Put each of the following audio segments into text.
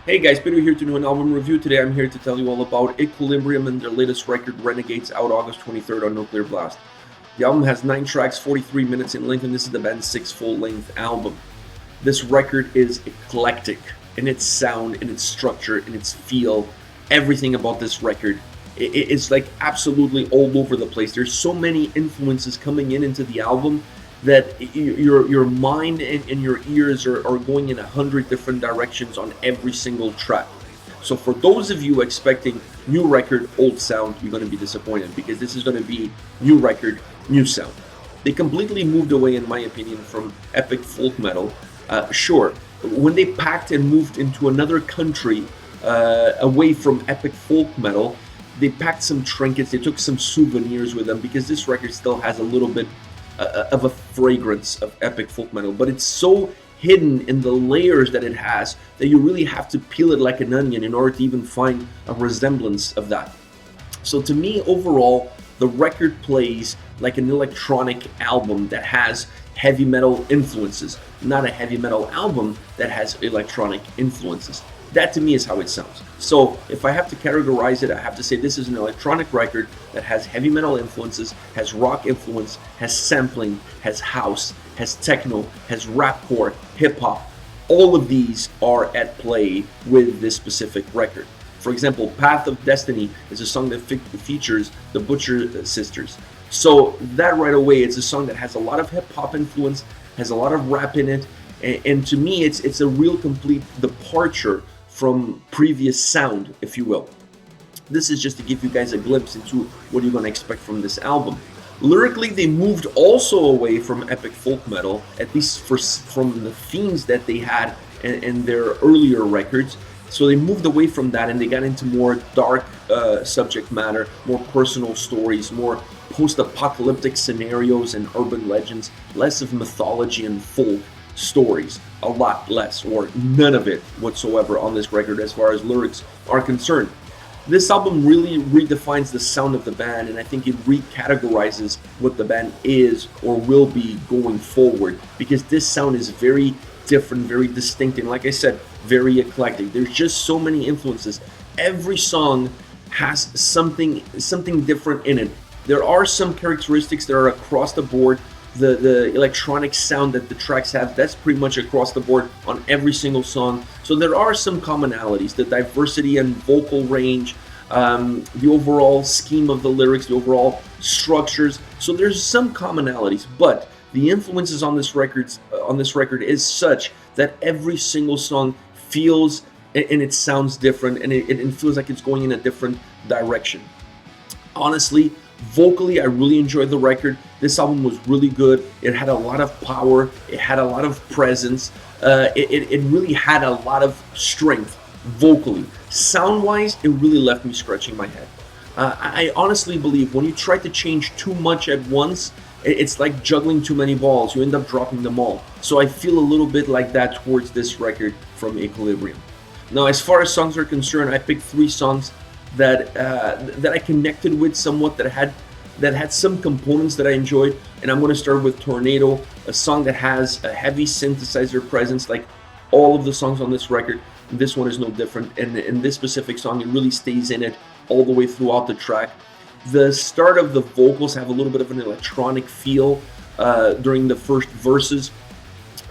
Hey guys, Peter here to do an album review. Today I'm here to tell you all about Equilibrium and their latest record, Renegades, out August 23rd on Nuclear Blast. The album has 9 tracks, 43 minutes in length, and this is the band's 6th full-length album. This record is eclectic in its sound, in its structure, in its feel. Everything about this record it's like absolutely all over the place. There's so many influences coming into the album that your mind and your ears are going in 100 different directions on every single track. So for those of you expecting new record, old sound, you're going to be disappointed because this is going to be new record, new sound. They completely moved away, in my opinion, from epic folk metal. Sure, when they packed and moved into another country away from epic folk metal, they packed some trinkets, they took some souvenirs with them because this record still has a little bit of a fragrance of epic folk metal, but it's so hidden in the layers that it has that you really have to peel it like an onion in order to even find a resemblance of that. So to me, overall, the record plays like an electronic album that has heavy metal influences, not a heavy metal album that has electronic influences. That to me is how it sounds. So if I have to categorize it, I have to say this is an electronic record that has heavy metal influences, has rock influence, has sampling, has house, has techno, has rapcore, hip hop. All of these are at play with this specific record. For example, Path of Destiny is a song that features the Butcher Sisters. So that right away, it's a song that has a lot of hip hop influence, has a lot of rap in it, and to me, it's a real complete departure from previous sound, if you will. This is just to give you guys a glimpse into what you're going to expect from this album. Lyrically, they moved also away from epic folk metal, at least from the themes that they had in their earlier records. So they moved away from that and they got into more dark subject matter, more personal stories, more post-apocalyptic scenarios and urban legends, less of mythology and folk stories, a lot less or none of it whatsoever on this record as far as lyrics are concerned. This album really redefines the sound of the band, and I think it recategorizes what the band is or will be going forward, because this sound is very different, very distinct, and like I said, very eclectic. There's just so many influences. Every song has something different in it. There are some characteristics that are across the board. The electronic sound that the tracks have, that's pretty much across the board on every single song. So there are some commonalities, the diversity and vocal range, the overall scheme of the lyrics, the overall structures. So there's some commonalities, but the influences on this record is such that every single song feels and it sounds different, and it feels like it's going in a different direction. Honestly, vocally, I really enjoyed the record. This album was really good. It had a lot of power. It had a lot of presence. It really had a lot of strength vocally. Sound-wise, it really left me scratching my head. I honestly believe when you try to change too much at once, it's like juggling too many balls. You end up dropping them all. So I feel a little bit like that towards this record from Equilibrium. Now, as far as songs are concerned, I picked 3 songs that I connected with somewhat, that had some components that I enjoyed, and I'm going to start with Tornado, a song that has a heavy synthesizer presence, like all of the songs on this record. This one is no different, and in this specific song, it really stays in it all the way throughout the track. The start of the vocals have a little bit of an electronic feel during the first verses.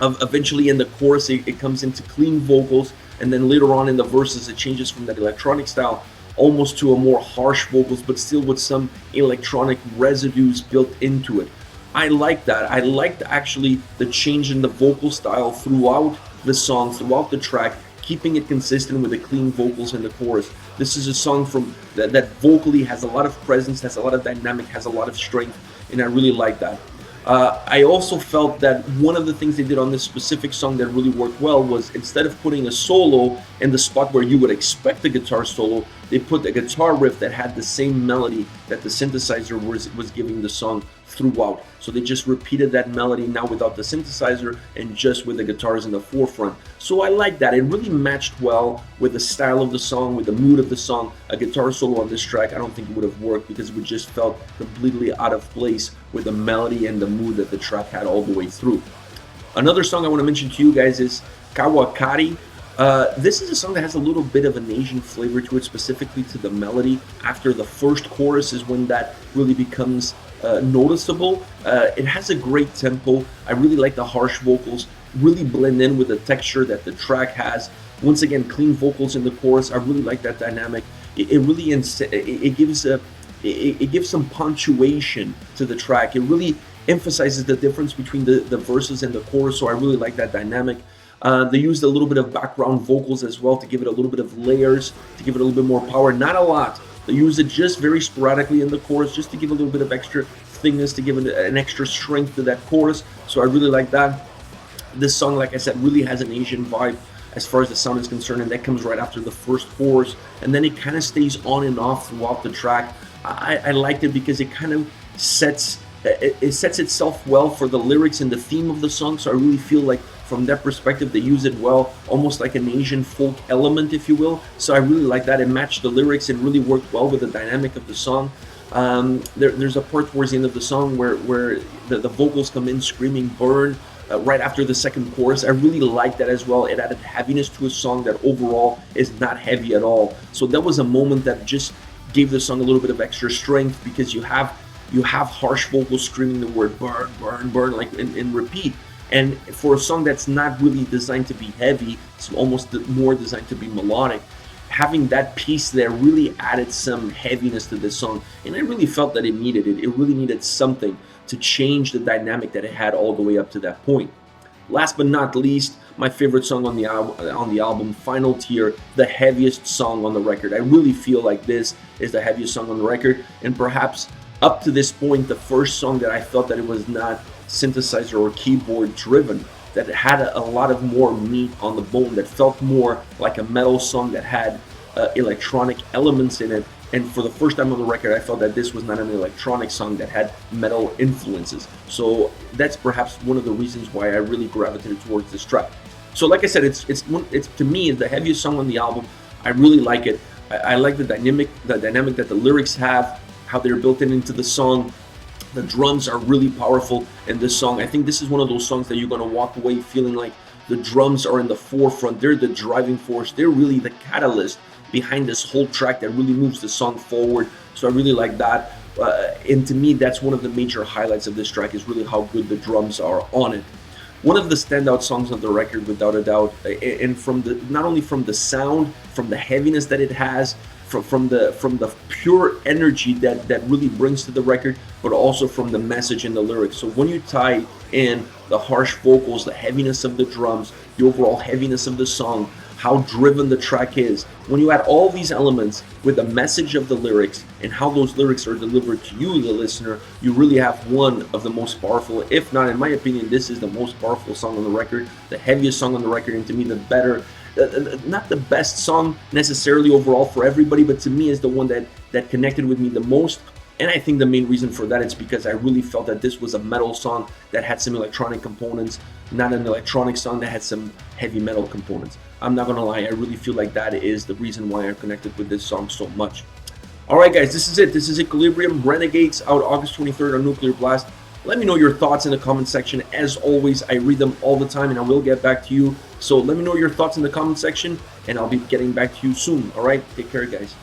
Eventually, in the chorus, it comes into clean vocals, and then later on in the verses, it changes from that electronic style almost to a more harsh vocals, but still with some electronic residues built into it. I like that. I liked actually the change in the vocal style throughout the song, throughout the track, keeping it consistent with the clean vocals in the chorus. This is a song from that vocally has a lot of presence, has a lot of dynamic, has a lot of strength, and I really like that. I also felt that one of the things they did on this specific song that really worked well was, instead of putting a solo in the spot where you would expect a guitar solo, they put a guitar riff that had the same melody that the synthesizer was giving the song throughout. So they just repeated that melody now without the synthesizer and just with the guitars in the forefront. So I like that. It really matched well with the style of the song, with the mood of the song. A guitar solo on this track, I don't think it would have worked because it would just felt completely out of place with the melody and the mood that the track had all the way through. Another song I want to mention to you guys is Kawakaari. This is a song that has a little bit of an Asian flavor to it, specifically to the melody. After the first chorus is when that really becomes noticeable. It has a great tempo. I really like the harsh vocals, really blend in with the texture that the track has. Once again, clean vocals in the chorus. I really like that dynamic. It really it gives some punctuation to the track. It really emphasizes the difference between the verses and the chorus, so I really like that dynamic. They used a little bit of background vocals as well to give it a little bit of layers, to give it a little bit more power. Not a lot. They use it just very sporadically in the chorus, just to give a little bit of extra thickness, to give it an extra strength to that chorus. So I really like that. This song, like I said, really has an Asian vibe as far as the sound is concerned, and that comes right after the first chorus, and then it kind of stays on and off throughout the track. I liked it because it kind of sets itself well for the lyrics and the theme of the song. So I really feel like from that perspective they use it well, almost like an Asian folk element, if you will. So I really like that. It matched the lyrics and really worked well with the dynamic of the song. There's a part towards the end of the song where the vocals come in screaming burn right after the second chorus. I really like that as well. It added heaviness to a song that overall is not heavy at all. So that was a moment that just gave the song a little bit of extra strength, because you have harsh vocals screaming the word burn, burn, burn, like in repeat. And for a song that's not really designed to be heavy, it's almost more designed to be melodic, having that piece there really added some heaviness to this song. And I really felt that it needed it. It really needed something to change the dynamic that it had all the way up to that point. Last but not least, my favorite song on the album, Final Tier, the heaviest song on the record. I really feel like this is the heaviest song on the record, and perhaps up to this point, the first song that I felt that it was not synthesizer or keyboard driven, that it had a lot of more meat on the bone, that felt more like a metal song that had electronic elements in it. And for the first time on the record, I felt that this was not an electronic song that had metal influences. So that's perhaps one of the reasons why I really gravitated towards this track. So like I said, it's to me the heaviest song on the album. I really like it. I like the dynamic that the lyrics have, how they're built into the song. The drums are really powerful in this song. I think this is one of those songs that you're gonna walk away feeling like the drums are in the forefront. They're the driving force. They're really the catalyst behind this whole track that really moves the song forward. So I really like that. And to me, that's one of the major highlights of this track, is really how good the drums are on it. One of the standout songs on the record, without a doubt, and not only from the sound, from the heaviness that it has, from the pure energy that really brings to the record, but also from the message and the lyrics. So when you tie in the harsh vocals, the heaviness of the drums, the overall heaviness of the song, how driven the track is, when you add all these elements with the message of the lyrics and how those lyrics are delivered to you, the listener, you really have one of the most powerful, if not, in my opinion, this is the most powerful song on the record, the heaviest song on the record, and to me the better, not the best song necessarily overall for everybody, but to me is the one that connected with me the most. And I think the main reason for that is because I really felt that this was a metal song that had some electronic components, not an electronic song that had some heavy metal components. I'm not gonna lie, I really feel like that is the reason why I connected with this song so much. Alright guys, this is it. This is Equilibrium, Renegades, out August 23rd on Nuclear Blast. Let me know your thoughts in the comment section. As always, I read them all the time and I will get back to you. So let me know your thoughts in the comment section and I'll be getting back to you soon. Alright, take care guys.